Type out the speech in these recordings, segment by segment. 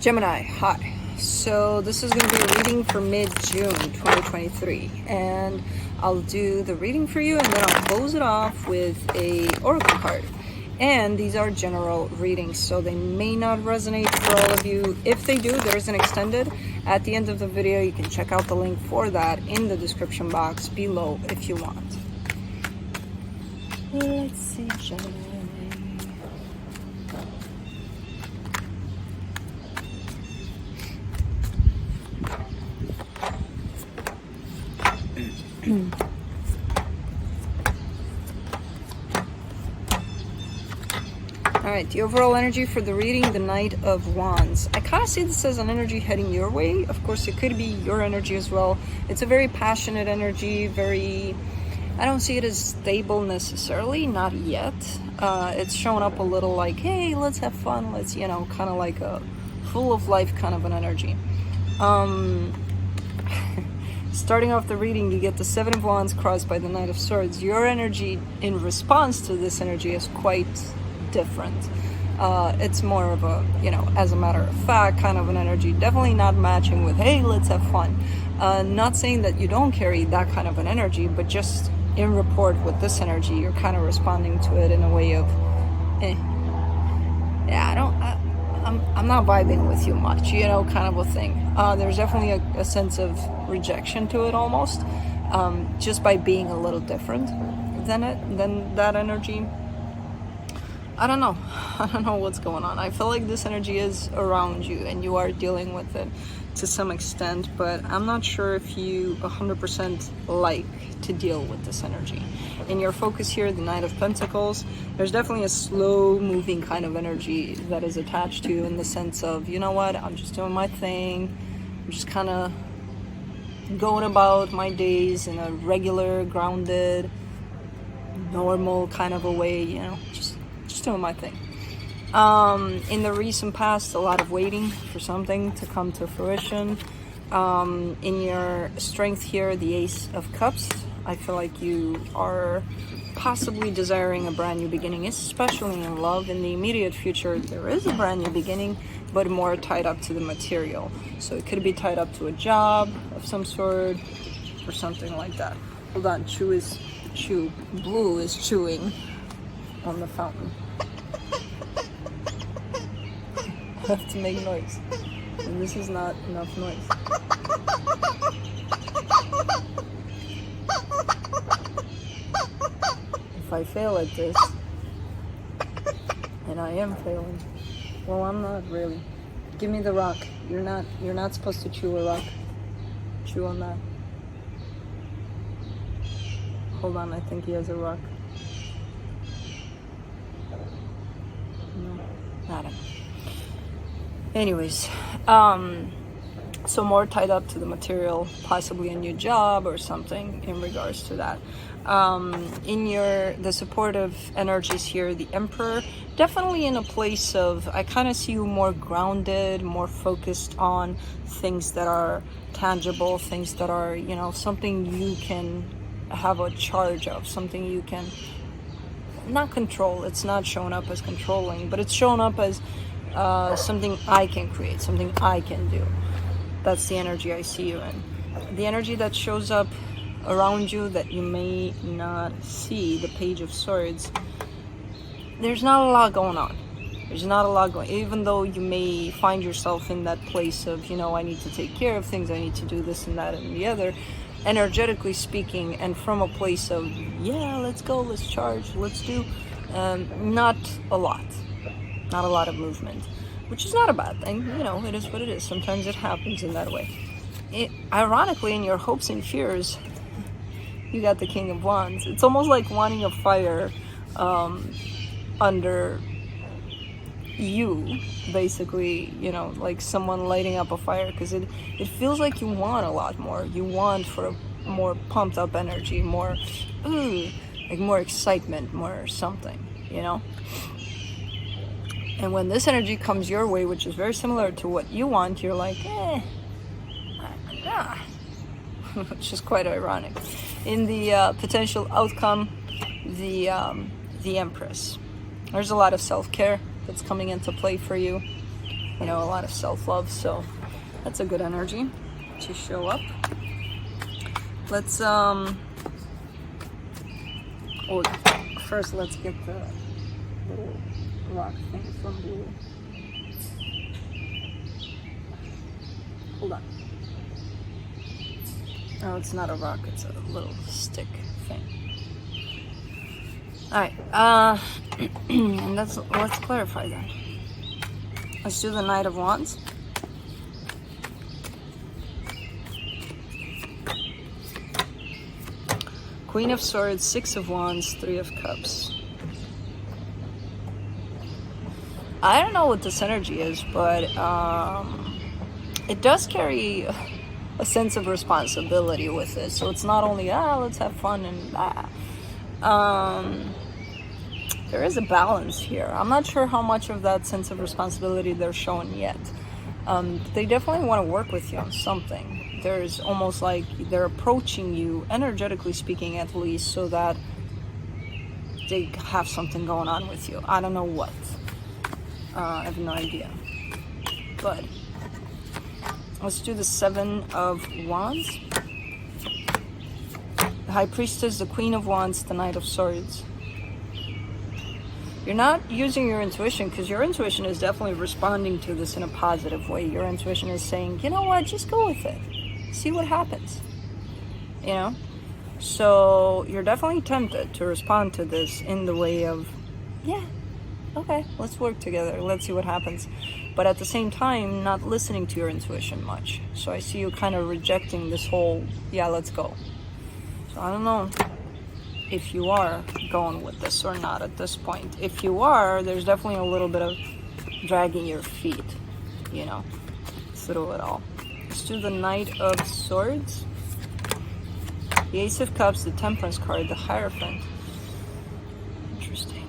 Gemini, hi. So this is going to be a reading for mid-June 2023, and I'll do the reading for you and then I'll close it off with a oracle card. And these are general readings, so they may not resonate for all of you. If they do, there's an extended at the end of the video. You can check out the link for that in the description box below if you want. Let's see, Gemini. Alright, the overall energy for the reading, the Knight of Wands. I kind of see this as an energy heading your way. Of course, it could be your energy as well. It's a very passionate energy, I don't see it as stable necessarily, not yet. It's showing up a little like, hey, let's have fun, let's, kind of like a full of life kind of an energy. Starting off the reading, you get the Seven of Wands crossed by the Knight of Swords. Your energy in response to this energy is quite different. It's more of a, as a matter of fact, kind of an energy, definitely not matching with, hey, let's have fun. Not saying that you don't carry that kind of an energy, but just in rapport with this energy, you're kind of responding to it in a way of, I'm not vibing with you much, kind of a thing. There's definitely a sense of rejection to it almost, just by being a little different than that energy. I don't know what's going on. I feel like this energy is around you and you are dealing with it to some extent, but I'm not sure if you 100% like to deal with this energy. In your focus here, the Knight of Pentacles, there's definitely a slow moving kind of energy that is attached to you in the sense of, you know what, I'm just doing my thing. I'm just kind of going about my days in a regular, grounded, normal kind of a way, just doing my thing. In the recent past, a lot of waiting for something to come to fruition. In your strength here, the Ace of Cups, I feel like you are possibly desiring a brand new beginning, especially in love. In the immediate future, there is a brand new beginning, but more tied up to the material. So it could be tied up to a job of some sort or something like that. Hold on, Blue is chewing on the fountain. I have to make noise, and this is not enough noise. If I fail at this, and I am failing, well, I'm not really. Give me the rock. You're not supposed to chew a rock. Chew on that. Hold on, I think he has a rock. No, not him. Anyways, so more tied up to the material, possibly a new job or something in regards to that. In the supportive energies here, the Emperor, definitely in a place of, I kind of see you more grounded, more focused on things that are tangible, things that are, something you can have a charge of, something you can not control. It's not showing up as controlling, but it's showing up as something I can create, something I can do. That's the energy I see you in. The energy that shows up around you that you may not see, the Page of Swords, there's not a lot going on. Even though you may find yourself in that place of, I need to take care of things, I need to do this and that and the other, energetically speaking, and from a place of, yeah, let's go, let's charge, let's do, not a lot of movement, which is not a bad thing. It is what it is. Sometimes it happens in that way. Ironically, in your hopes and fears, you got the King of Wands. It's almost like wanting a fire under you, basically, like someone lighting up a fire, because it feels like you want a lot more. You want for a more pumped up energy, more, like more excitement, more something, And when this energy comes your way, which is very similar to what you want, you're like, which is quite ironic. In the potential outcome, the Empress. There's a lot of self-care that's coming into play for you. you know, a lot of self-love. So that's a good energy to show up. Let's oh, first let's get the little rock thing from Blue. Hold on. Oh, it's not a rock, it's a little stick thing. Alright, and let's clarify that. Let's do the Knight of Wands. Queen of Swords, Six of Wands, Three of Cups. I don't know what this energy is, but it does carry a sense of responsibility with it. So it's not only, let's have fun and there is a balance here. I'm not sure how much of that sense of responsibility they're showing yet. They definitely want to work with you on something. There's almost like they're approaching you, energetically speaking at least, so that they have something going on with you. I don't know what. I have no idea. But let's do the Seven of Wands. The High Priestess, the Queen of Wands, the Knight of Swords. You're not using your intuition, because your intuition is definitely responding to this in a positive way. Your intuition is saying, you know what, just go with it. See what happens. You know? So you're definitely tempted to respond to this in the way of, yeah, okay, let's work together. Let's see what happens. But at the same time, not listening to your intuition much. So I see you kind of rejecting this whole, yeah, let's go. So I don't know if you are going with this or not at this point. If you are, there's definitely a little bit of dragging your feet, you know, through it all. Let's do the Knight of Swords. The Ace of Cups, the Temperance card, the Hierophant. Interesting.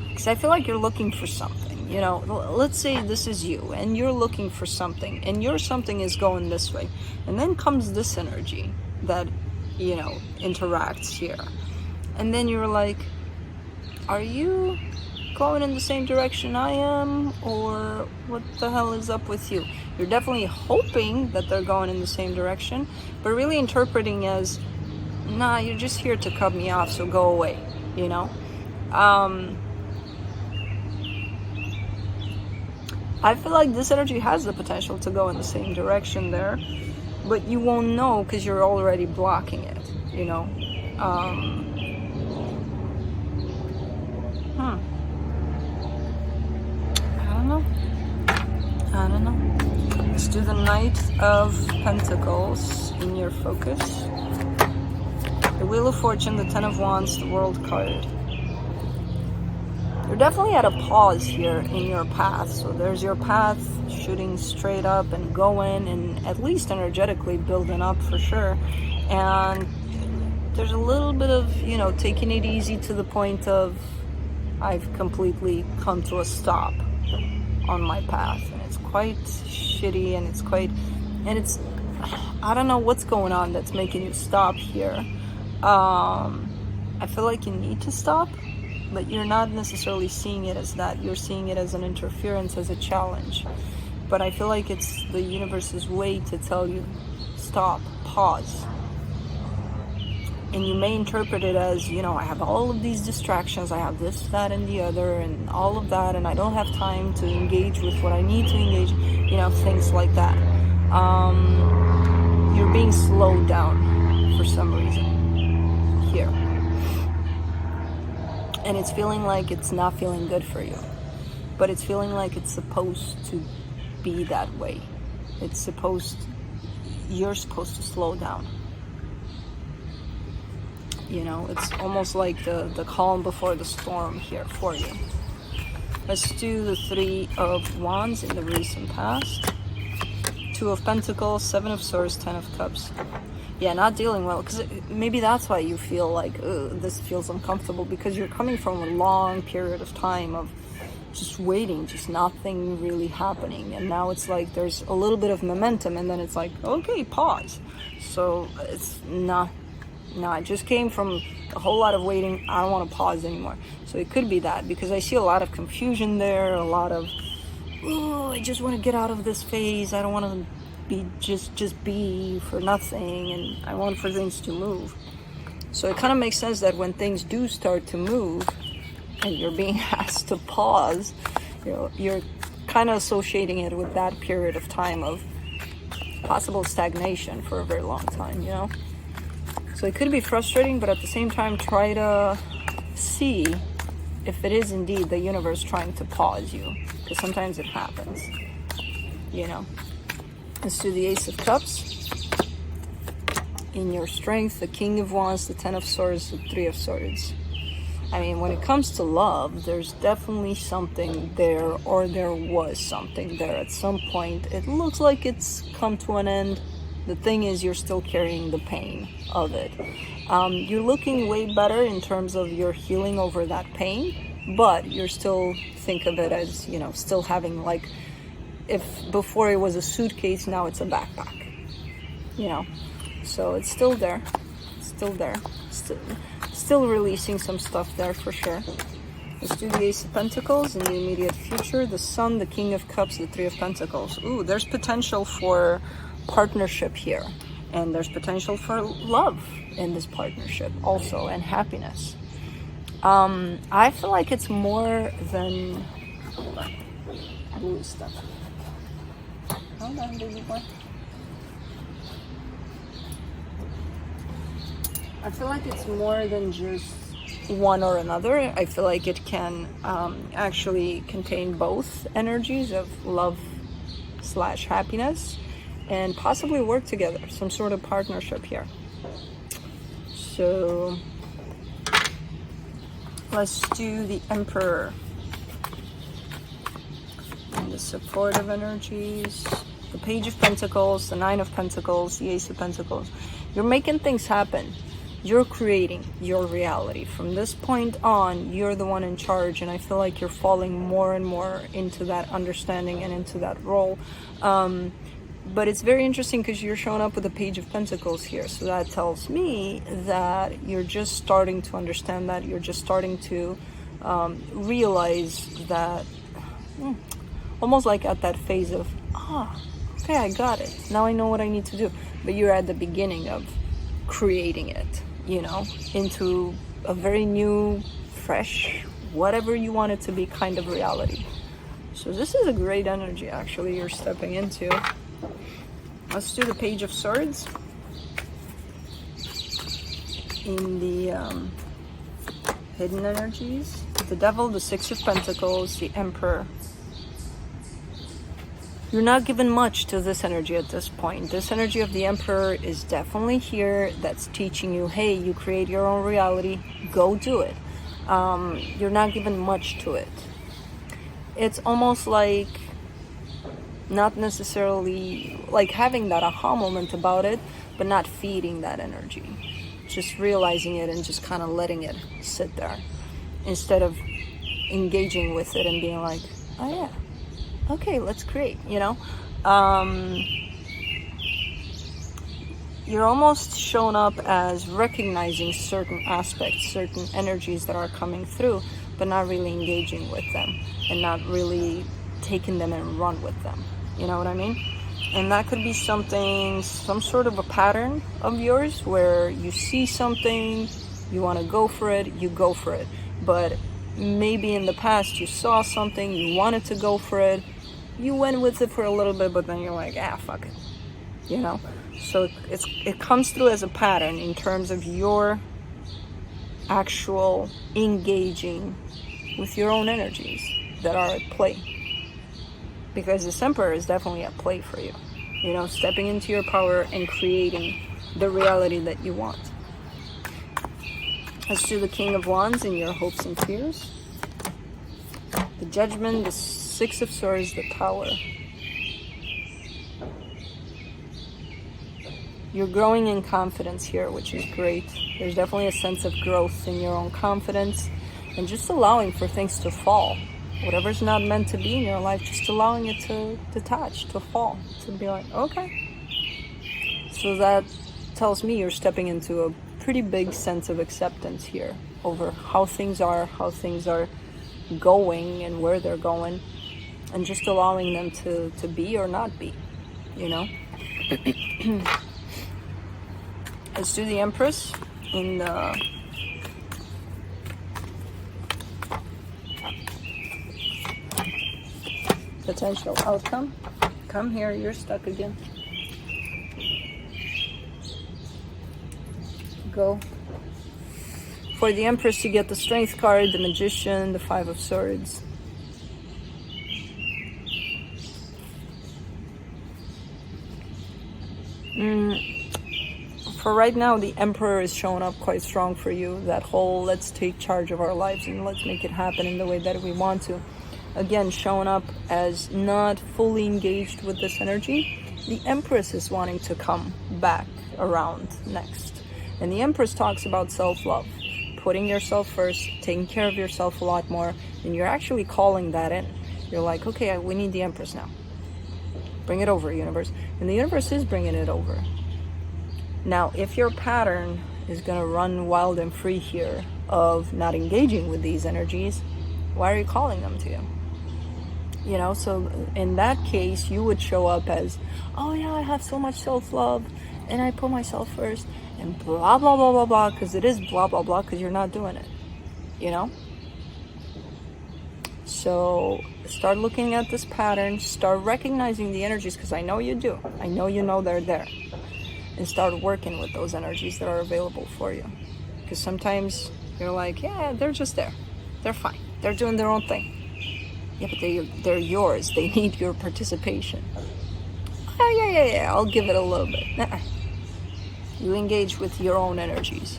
Because I feel like you're looking for something, you know. Let's say this is you, and you're looking for something, and your something is going this way. And then comes this energy that, you know, interacts here. And then you're like, are you going in the same direction I am, or what the hell is up with you? You're definitely hoping that they're going in the same direction, but really interpreting as, nah, you're just here to cut me off, so go away, you know? I feel like this energy has the potential to go in the same direction there, but you won't know because you're already blocking it, you know? I don't know. Let's do the Knight of Pentacles in your focus. The Wheel of Fortune, the Ten of Wands, the World card. You're definitely at a pause here in your path. So there's your path shooting straight up and going, and at least energetically building up for sure. And there's a little bit of, you know, taking it easy to the point of, I've completely come to a stop on my path. And it's quite shitty, and it's I don't know what's going on that's making you stop here. I feel like you need to stop, but you're not necessarily seeing it as that. You're seeing it as an interference, as a challenge. But I feel like it's the universe's way to tell you, stop, pause. And you may interpret it as, you know, I have all of these distractions, I have this, that, and the other, and all of that, and I don't have time to engage with what I need to engage, you know, things like that. You're being slowed down for some reason here. And it's feeling like it's not feeling good for you. But it's feeling like it's supposed to be that way. You're supposed to slow down. You know, it's almost like the calm before the storm here for you. Let's do the Three of Wands in the recent past. Two of Pentacles, Seven of Swords, Ten of Cups. Yeah, not dealing well, because maybe that's why you feel like, this feels uncomfortable, because you're coming from a long period of time of just waiting, just nothing really happening. And now it's like there's a little bit of momentum, and then it's like, okay, pause. So it's not... No, I just came from a whole lot of waiting. I don't want to pause anymore. So it could be that, because I see a lot of confusion there, a lot of oh, I just want to get out of this phase. I don't want to be just be for nothing, and I want for things to move. So it kind of makes sense that when things do start to move and you're being asked to pause, you're kind of associating it with that period of time of possible stagnation for a very long time, So it could be frustrating, but at the same time, try to see if it is indeed the universe trying to pause you, because sometimes it happens, Let's do the Ace of Cups. In your strength, the King of Wands, the Ten of Swords, the Three of Swords. I mean, when it comes to love, there's definitely something there, or there was something there at some point. It looks like it's come to an end. The thing is, you're still carrying the pain of it. You're looking way better in terms of your healing over that pain, but you're still, think of it as, still having, like, if before it was a suitcase, now it's a backpack, So it's still there, still releasing some stuff there for sure. Let's do the Ace of Pentacles in the immediate future. The Sun, the King of Cups, the Three of Pentacles. Ooh, there's potential for partnership here. And there's potential for love in this partnership also, and happiness. I feel like it's more than... blue stuff. Hold on, baby boy. I feel like it's more than just one or another. I feel like it can actually contain both energies of love / happiness, and possibly work together, some sort of partnership here. So let's do the Emperor and the supportive energies. The Page of Pentacles, the Nine of Pentacles, the Ace of Pentacles. You're making things happen. You're creating your reality. From this point on, you're the one in charge, and I feel like you're falling more and more into that understanding and into that role. But it's very interesting because you're showing up with the Page of Pentacles here. So that tells me that you're just starting to understand that. You're just starting to realize that, almost like at that phase of, okay, I got it. Now I know what I need to do. But you're at the beginning of creating it, into a very new, fresh, whatever you want it to be kind of reality. So this is a great energy, actually, you're stepping into. Let's do the Page of Swords in the hidden energies. The Devil, the Six of Pentacles, the Emperor. You're not given much to this energy at this point. This energy of the Emperor is definitely here. That's teaching you, hey, you create your own reality. Go do it. You're not given much to it. It's almost like not necessarily like having that aha moment about it, but not feeding that energy. Just realizing it and just kind of letting it sit there instead of engaging with it and being like, oh yeah, okay, let's create, You're almost shown up as recognizing certain aspects, certain energies that are coming through, but not really engaging with them and not really taking them and run with them. You know what I mean? And that could be something, some sort of a pattern of yours where you see something, you want to go for it, you go for it. But maybe in the past you saw something, you wanted to go for it, you went with it for a little bit, but then you're like, fuck it. So it comes through as a pattern in terms of your actual engaging with your own energies that are at play. Because this Emperor is definitely at play for you. Stepping into your power and creating the reality that you want. Let's do the King of Wands in your hopes and fears. The Judgment, the Six of Swords, the Tower. You're growing in confidence here, which is great. There's definitely a sense of growth in your own confidence and just allowing for things to fall. Whatever's not meant to be in your life, just allowing it to detach, to fall, to be like, okay. So that tells me you're stepping into a pretty big sense of acceptance here over how things are going and where they're going. and just allowing them to be or not be, you know. Let's do the Empress in the potential outcome. Come here, you're stuck again. Go. For the Empress, you get the Strength card, the Magician, the Five of Swords. For right now, the Emperor is showing up quite strong for you. That whole let's take charge of our lives and let's make it happen in the way that we want to. Again, showing up as not fully engaged with this energy. The Empress is wanting to come back around next. And the Empress talks about self-love, putting yourself first, taking care of yourself a lot more, and you're actually calling that in. You're like, okay, we need the Empress now. Bring it over, universe. And the universe is bringing it over. Now, if your pattern is going to run wild and free here of not engaging with these energies, why are you calling them to you? You know, so in that case, you would show up as, oh yeah, I have so much self-love and I put myself first and blah, blah, blah, blah, blah, because it is blah, blah, blah, because you're not doing it, you know? So start looking at this pattern, start recognizing the energies, because I know you do. I know you know they're there. And start working with those energies that are available for you. Because sometimes you're like, yeah, they're just there. They're fine. They're doing their own thing. Yeah, but they're yours. They need your participation. Oh, yeah, I'll give it a little bit. Nuh-uh. You engage with your own energies.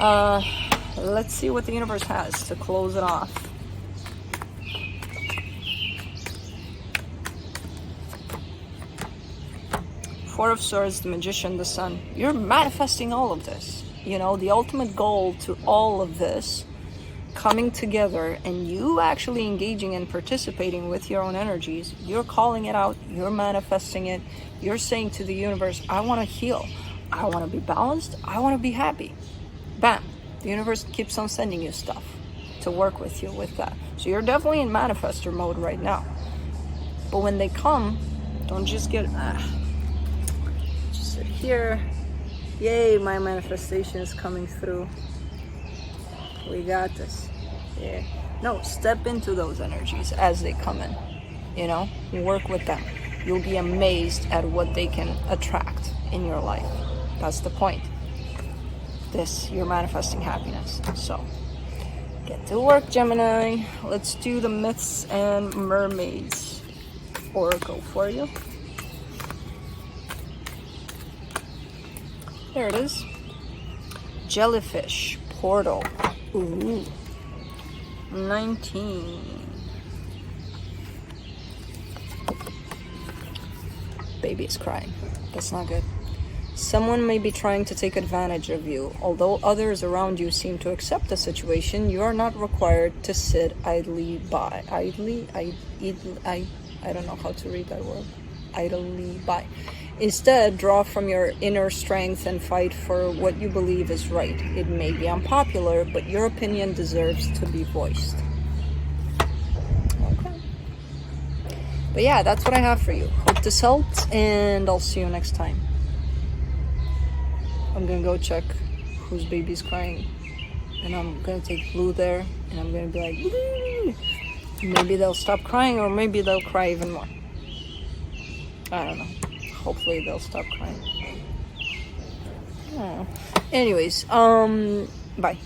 Let's see what the universe has to close it off. Four of Swords, the Magician, the Sun. You're manifesting all of this. You know, the ultimate goal to all of this coming together and you actually engaging and participating with your own energies. You're calling it out. You're manifesting it. You're saying to the universe, I want to heal. I want to be balanced. I want to be happy. Bam. The universe keeps on sending you stuff to work with you with that. So you're definitely in manifestor mode right now. But when they come, don't just get... here, yay, my manifestation is coming through. We got this. Yeah. No, step into those energies as they come in. You know, work with them. You'll be amazed at what they can attract in your life. That's the point. You're manifesting happiness. So get to work, Gemini. Let's do the Myths and Mermaids Oracle for you. There it is. Jellyfish portal. Ooh. 19. Baby is crying. That's not good. Someone may be trying to take advantage of you. Although others around you seem to accept the situation, you are not required to sit idly by. I don't know how to read that word. Idly by. Instead, draw from your inner strength and fight for what you believe is right. It may be unpopular, but your opinion deserves to be voiced. Okay. But yeah, that's what I have for you. Hope this helped, and I'll see you next time. I'm gonna go check whose baby's crying. And I'm gonna take Blue there, and I'm gonna be like, woo! Maybe they'll stop crying, or maybe they'll cry even more. I don't know. Hopefully they'll stop crying. Oh. Anyways, bye.